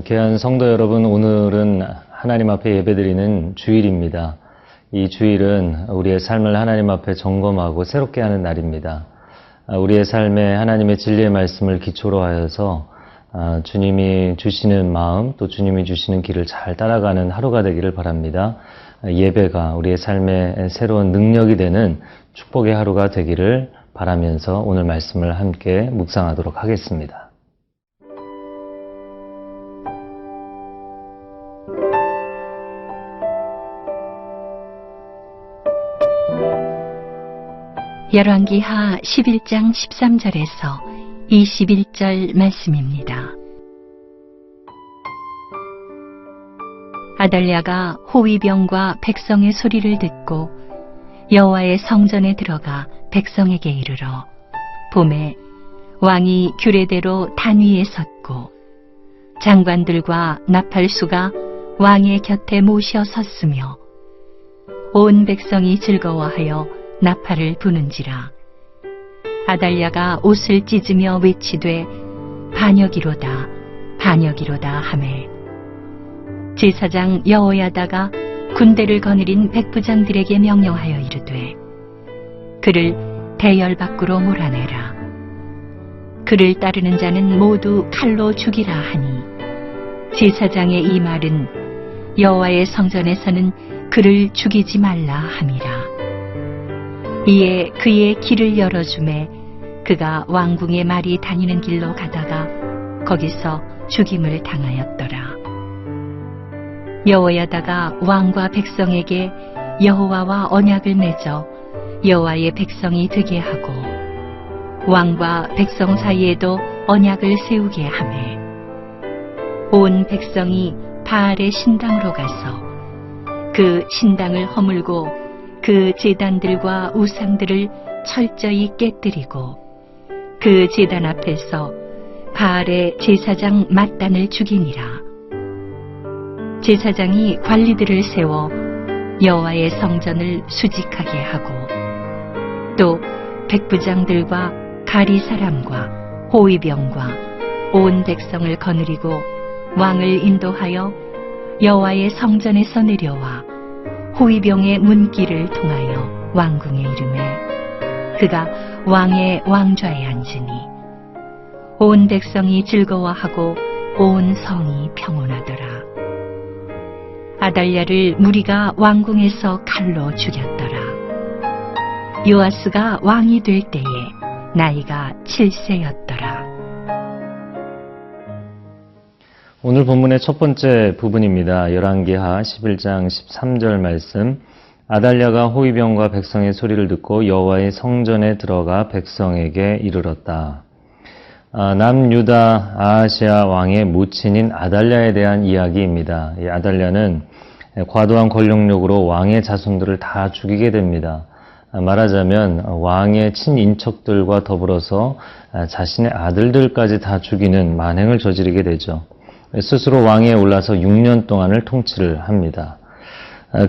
귀한 성도 여러분, 오늘은 하나님 앞에 예배드리는 주일입니다. 이 주일은 우리의 삶을 하나님 앞에 점검하고 새롭게 하는 날입니다. 우리의 삶에 하나님의 진리의 말씀을 기초로 하여서 주님이 주시는 마음, 또 주님이 주시는 길을 잘 따라가는 하루가 되기를 바랍니다. 예배가 우리의 삶의 새로운 능력이 되는 축복의 하루가 되기를 바라면서 오늘 말씀을 함께 묵상하도록 하겠습니다. 열왕기하 11장 13절에서 21절 말씀입니다. 아달랴가 호위병과 백성의 소리를 듣고 여호와의 성전에 들어가 백성에게 이르러 봄에 왕이 규례대로 단 위에 섰고 장관들과 나팔수가 왕의 곁에 모셔 섰으며 온 백성이 즐거워하여 나팔을 부는지라. 아달랴가 옷을 찢으며 외치되 반역이로다 반역이로다 하매 제사장 여호야다가 군대를 거느린 백부장들에게 명령하여 이르되 그를 대열 밖으로 몰아내라. 그를 따르는 자는 모두 칼로 죽이라 하니 제사장의 이 말은 여호와의 성전에서는 그를 죽이지 말라 함이라. 이에 그의 길을 열어주매 그가 왕궁의 말이 다니는 길로 가다가 거기서 죽임을 당하였더라. 여호야다가 왕과 백성에게 여호와와 언약을 맺어 여호와의 백성이 되게 하고 왕과 백성 사이에도 언약을 세우게 하매 온 백성이 바알의 신당으로 가서 그 신당을 허물고 그 제단들과 우상들을 철저히 깨뜨리고 그 제단 앞에서 바알의 제사장 맏단을 죽이니라. 제사장이 관리들을 세워 여호와의 성전을 수직하게 하고 또 백부장들과 가리 사람과 호위병과 온 백성을 거느리고 왕을 인도하여 여호와의 성전에서 내려와 호위병의 문길을 통하여 왕궁에 이르매 그가 왕의 왕좌에 앉으니 온 백성이 즐거워하고 온 성이 평온하더라. 아달랴를 무리가 왕궁에서 칼로 죽였더라. 요아스가 왕이 될 때에 나이가 7세였더라. 오늘 본문의 첫 번째 부분입니다. 열왕기하 11장 13절 말씀. 아달랴가 호위병과 백성의 소리를 듣고 여호와의 성전에 들어가 백성에게 이르렀다. 남유다 아하시아 왕의 모친인 아달랴에 대한 이야기입니다. 이 아달랴는 과도한 권력욕으로 왕의 자손들을 다 죽이게 됩니다. 말하자면 왕의 친인척들과 더불어서 자신의 아들들까지 다 죽이는 만행을 저지르게 되죠. 스스로 왕위에 올라서 6년 동안을 통치를 합니다.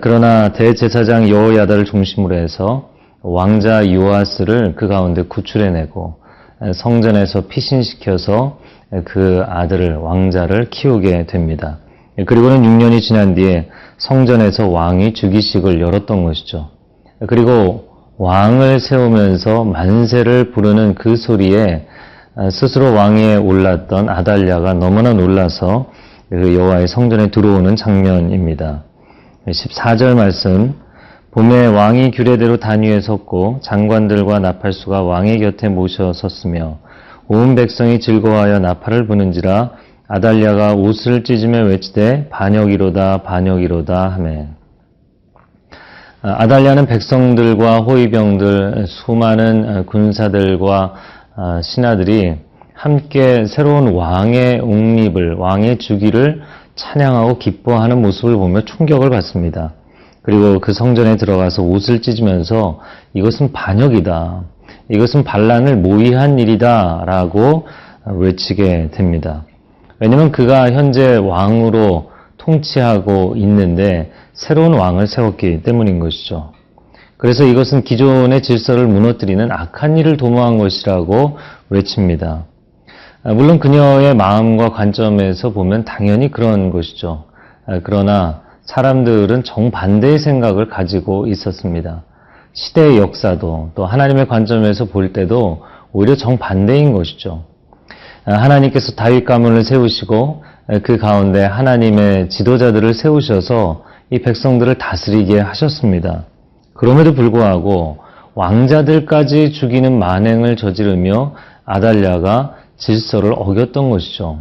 그러나 대제사장 여호야다를 중심으로 해서 왕자 요아스를 그 가운데 구출해내고 성전에서 피신시켜서 그 아들을 왕자를 키우게 됩니다. 그리고는 6년이 지난 뒤에 성전에서 왕이 즉위식을 열었던 것이죠. 그리고 왕을 세우면서 만세를 부르는 그 소리에 스스로 왕위에 올랐던 아달랴가 너무나 놀라서 그 여호와의 성전에 들어오는 장면입니다. 14절 말씀. 봄에 왕이 규례대로 단 위에 섰고 장관들과 나팔수가 왕의 곁에 모셔 섰으며 온 백성이 즐거워하여 나팔을 부는지라. 아달랴가 옷을 찢으며 외치되 반역이로다 반역이로다 하매. 아달랴는 백성들과 호위병들, 수많은 군사들과 신하들이 함께 새로운 왕의 옹립을, 왕의 주기를 찬양하고 기뻐하는 모습을 보며 충격을 받습니다. 그리고 그 성전에 들어가서 옷을 찢으면서 이것은 반역이다. 이것은 반란을 모의한 일이다. 라고 외치게 됩니다. 왜냐하면 그가 현재 왕으로 통치하고 있는데 새로운 왕을 세웠기 때문인 것이죠. 그래서 이것은 기존의 질서를 무너뜨리는 악한 일을 도모한 것이라고 외칩니다. 물론 그녀의 마음과 관점에서 보면 당연히 그런 것이죠. 그러나 사람들은 정반대의 생각을 가지고 있었습니다. 시대의 역사도 또 하나님의 관점에서 볼 때도 오히려 정반대인 것이죠. 하나님께서 다윗 가문을 세우시고 그 가운데 하나님의 지도자들을 세우셔서 이 백성들을 다스리게 하셨습니다. 그럼에도 불구하고 왕자들까지 죽이는 만행을 저지르며 아달랴가 질서를 어겼던 것이죠.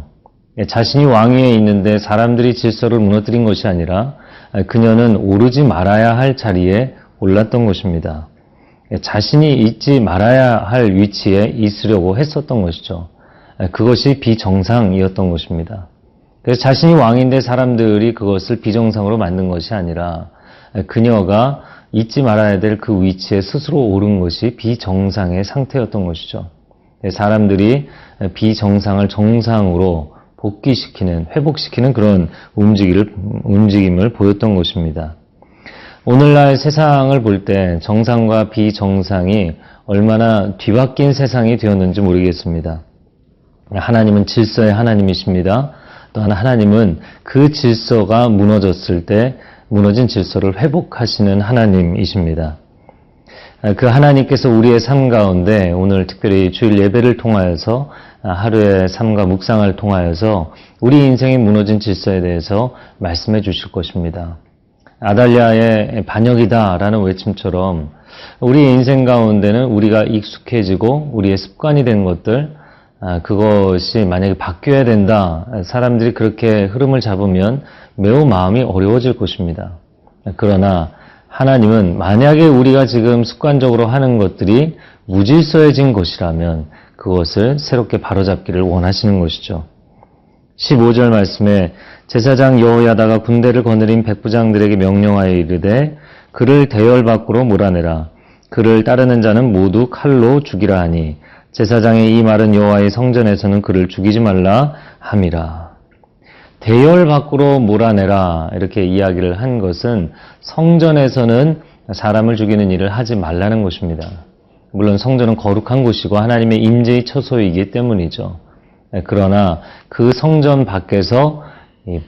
자신이 왕위에 있는데 사람들이 질서를 무너뜨린 것이 아니라 그녀는 오르지 말아야 할 자리에 올랐던 것입니다. 자신이 있지 말아야 할 위치에 있으려고 했었던 것이죠. 그것이 비정상이었던 것입니다. 그래서 자신이 왕인데 사람들이 그것을 비정상으로 만든 것이 아니라 그녀가 잊지 말아야 될 그 위치에 스스로 오른 것이 비정상의 상태였던 것이죠. 사람들이 비정상을 정상으로 복귀시키는, 회복시키는 그런 움직임을 보였던 것입니다. 오늘날 세상을 볼 때 정상과 비정상이 얼마나 뒤바뀐 세상이 되었는지 모르겠습니다. 하나님은 질서의 하나님이십니다. 또한 하나님은 그 질서가 무너졌을 때 무너진 질서를 회복하시는 하나님이십니다. 그 하나님께서 우리의 삶 가운데 오늘 특별히 주일 예배를 통하여서 하루의 삶과 묵상을 통하여서 우리 인생이 무너진 질서에 대해서 말씀해 주실 것입니다. 아달랴의 반역이다라는 외침처럼 우리 인생 가운데는 우리가 익숙해지고 우리의 습관이 된 것들, 그것이 만약에 바뀌어야 된다, 사람들이 그렇게 흐름을 잡으면 매우 마음이 어려워질 것입니다. 그러나 하나님은 만약에 우리가 지금 습관적으로 하는 것들이 무질서해진 것이라면 그것을 새롭게 바로잡기를 원하시는 것이죠. 15절 말씀에 제사장 여호야다가 군대를 거느린 백부장들에게 명령하여 이르되 그를 대열 밖으로 몰아내라. 그를 따르는 자는 모두 칼로 죽이라 하니 제사장의 이 말은 여호와의 성전에서는 그를 죽이지 말라 함이라. 대열 밖으로 몰아내라 이렇게 이야기를 한 것은 성전에서는 사람을 죽이는 일을 하지 말라는 것입니다. 물론 성전은 거룩한 곳이고 하나님의 임재의 처소이기 때문이죠. 그러나 그 성전 밖에서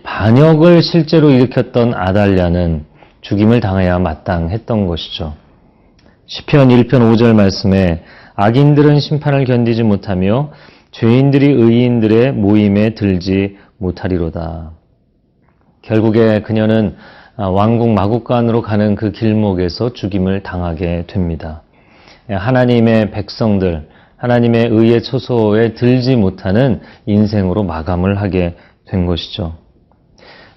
반역을 실제로 일으켰던 아달랴는 죽임을 당해야 마땅했던 것이죠. 시편 1편 5절 말씀에 악인들은 심판을 견디지 못하며 죄인들이 의인들의 모임에 들지 못하리로다. 결국에 그녀는 왕궁 마국간으로 가는 그 길목에서 죽임을 당하게 됩니다. 하나님의 백성들, 하나님의 의의 처소에 들지 못하는 인생으로 마감을 하게 된 것이죠.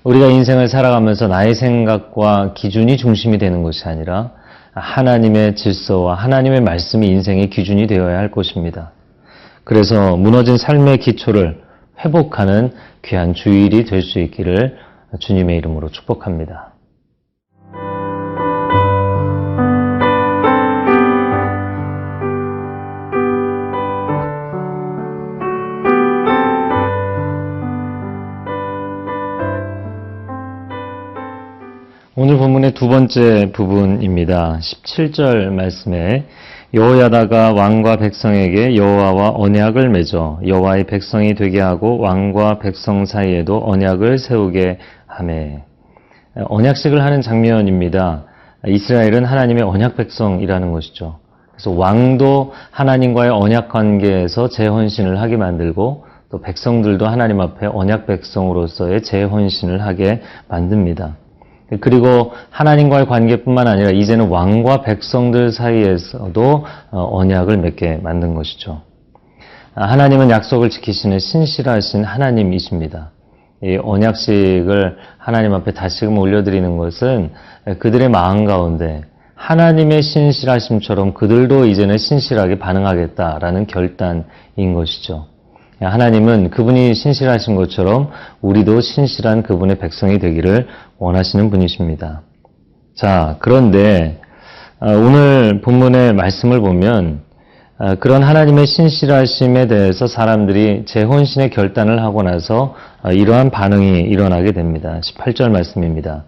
우리가 인생을 살아가면서 나의 생각과 기준이 중심이 되는 것이 아니라 하나님의 질서와 하나님의 말씀이 인생의 기준이 되어야 할 것입니다. 그래서 무너진 삶의 기초를 회복하는 귀한 주일이 될 수 있기를 주님의 이름으로 축복합니다. 오늘 본문의 두 번째 부분입니다. 17절 말씀에 여호야다가 왕과 백성에게 여호와와 언약을 맺어 여호와의 백성이 되게 하고 왕과 백성 사이에도 언약을 세우게 하매. 언약식을 하는 장면입니다. 이스라엘은 하나님의 언약 백성이라는 것이죠. 그래서 왕도 하나님과의 언약 관계에서 재헌신을 하게 만들고 또 백성들도 하나님 앞에 언약 백성으로서의 재헌신을 하게 만듭니다. 그리고 하나님과의 관계뿐만 아니라 이제는 왕과 백성들 사이에서도 언약을 맺게 만든 것이죠. 하나님은 약속을 지키시는 신실하신 하나님이십니다. 이 언약식을 하나님 앞에 다시금 올려드리는 것은 그들의 마음 가운데 하나님의 신실하심처럼 그들도 이제는 신실하게 반응하겠다라는 결단인 것이죠. 하나님은 그분이 신실하신 것처럼 우리도 신실한 그분의 백성이 되기를 원하시는 분이십니다. 자, 그런데 오늘 본문의 말씀을 보면 그런 하나님의 신실하심에 대해서 사람들이 재혼신의 결단을 하고 나서 이러한 반응이 일어나게 됩니다. 18절 말씀입니다.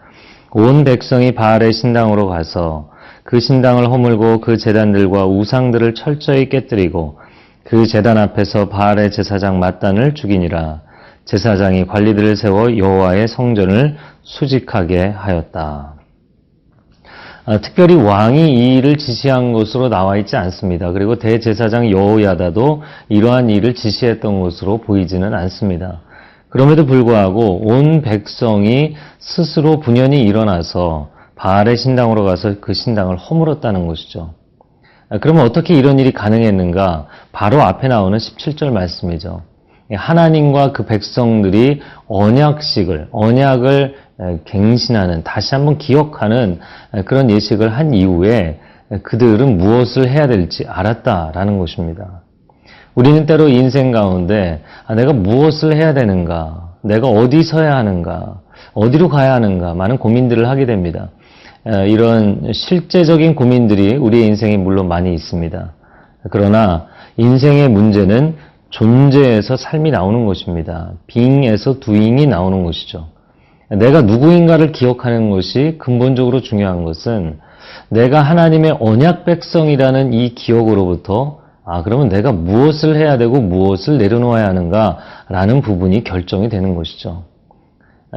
온 백성이 바알의 신당으로 가서 그 신당을 허물고 그 제단들과 우상들을 철저히 깨뜨리고 그 제단 앞에서 바알의 제사장 맏단을 죽이니라. 제사장이 관리들을 세워 여호와의 성전을 수직하게 하였다. 특별히 왕이 이 일을 지시한 것으로 나와 있지 않습니다. 그리고 대제사장 여호야다도 이러한 일을 지시했던 것으로 보이지는 않습니다. 그럼에도 불구하고 온 백성이 스스로 분연히 일어나서 바알의 신당으로 가서 그 신당을 허물었다는 것이죠. 그러면 어떻게 이런 일이 가능했는가? 바로 앞에 나오는 17절 말씀이죠. 하나님과 그 백성들이 언약을 갱신하는, 다시 한번 기억하는 그런 예식을 한 이후에 그들은 무엇을 해야 될지 알았다라는 것입니다. 우리는 때로 인생 가운데 내가 무엇을 해야 되는가, 내가 어디 서야 하는가, 어디로 가야 하는가 많은 고민들을 하게 됩니다. 이런 실제적인 고민들이 우리의 인생에 물론 많이 있습니다. 그러나 인생의 문제는 존재에서 삶이 나오는 것입니다. being에서 doing이 나오는 것이죠. 내가 누구인가를 기억하는 것이 근본적으로 중요한 것은 내가 하나님의 언약 백성이라는 이 기억으로부터 그러면 내가 무엇을 해야 되고 무엇을 내려놓아야 하는가라는 부분이 결정이 되는 것이죠.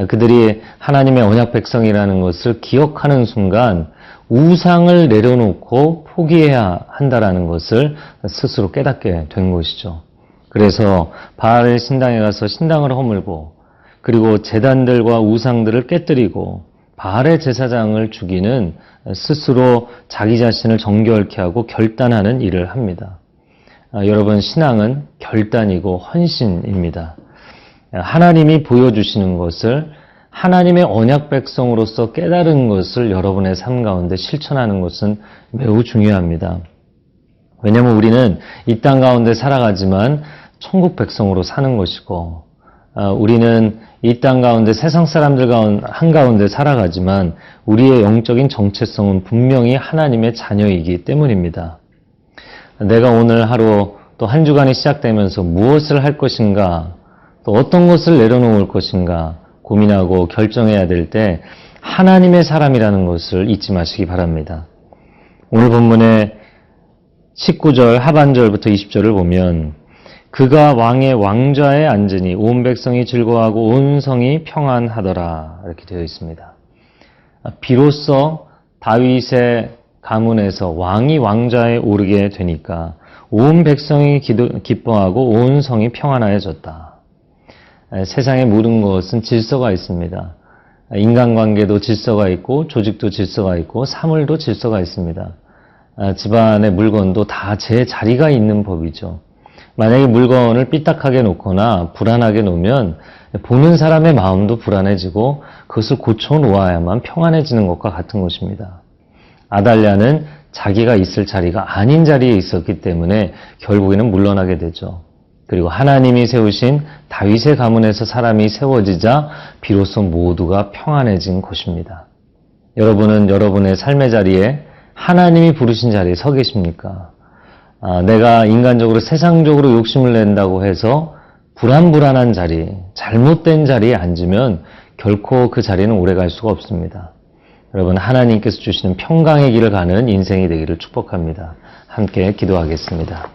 그들이 하나님의 언약 백성이라는 것을 기억하는 순간 우상을 내려놓고 포기해야 한다라는 것을 스스로 깨닫게 된 것이죠. 그래서 바알 신당에 가서 신당을 허물고 그리고 제단들과 우상들을 깨뜨리고 바알의 제사장을 죽이는 스스로 자기 자신을 정결케 하고 결단하는 일을 합니다. 여러분, 신앙은 결단이고 헌신입니다. 하나님이 보여주시는 것을 하나님의 언약 백성으로서 깨달은 것을 여러분의 삶 가운데 실천하는 것은 매우 중요합니다. 왜냐하면 우리는 이 땅 가운데 살아가지만 천국 백성으로 사는 것이고 우리는 이 땅 가운데 세상 사람들 한가운데 살아가지만 우리의 영적인 정체성은 분명히 하나님의 자녀이기 때문입니다. 내가 오늘 하루 또 한 주간이 시작되면서 무엇을 할 것인가, 또 어떤 것을 내려놓을 것인가 고민하고 결정해야 될 때 하나님의 사람이라는 것을 잊지 마시기 바랍니다. 오늘 본문의 19절 하반절부터 20절을 보면 그가 왕의 왕좌에 앉으니 온 백성이 즐거워하고 온 성이 평안하더라 이렇게 되어 있습니다. 비로소 다윗의 가문에서 왕이 왕좌에 오르게 되니까 온 백성이 기뻐하고 온 성이 평안하여졌다. 세상의 모든 것은 질서가 있습니다. 인간관계도 질서가 있고 조직도 질서가 있고 사물도 질서가 있습니다. 집안의 물건도 다 제 자리가 있는 법이죠. 만약에 물건을 삐딱하게 놓거나 불안하게 놓으면 보는 사람의 마음도 불안해지고 그것을 고쳐놓아야만 평안해지는 것과 같은 것입니다. 아달랴는 자기가 있을 자리가 아닌 자리에 있었기 때문에 결국에는 물러나게 되죠. 그리고 하나님이 세우신 다윗의 가문에서 사람이 세워지자 비로소 모두가 평안해진 것입니다. 여러분은 여러분의 삶의 자리에 하나님이 부르신 자리에 서 계십니까? 내가 인간적으로 세상적으로 욕심을 낸다고 해서 불안한 자리, 잘못된 자리에 앉으면 결코 그 자리는 오래 갈 수가 없습니다. 여러분, 하나님께서 주시는 평강의 길을 가는 인생이 되기를 축복합니다. 함께 기도하겠습니다.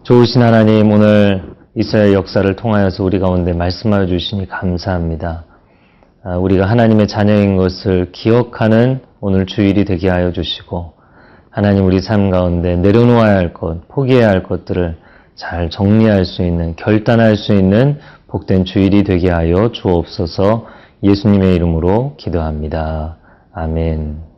좋으신 하나님, 오늘 이스라엘 역사를 통하여서 우리 가운데 말씀하여 주시니 감사합니다. 우리가 하나님의 자녀인 것을 기억하는 오늘 주일이 되게 하여 주시고 하나님 우리 삶 가운데 내려놓아야 할 것, 포기해야 할 것들을 잘 정리할 수 있는, 결단할 수 있는 복된 주일이 되게 하여 주옵소서. 예수님의 이름으로 기도합니다. 아멘.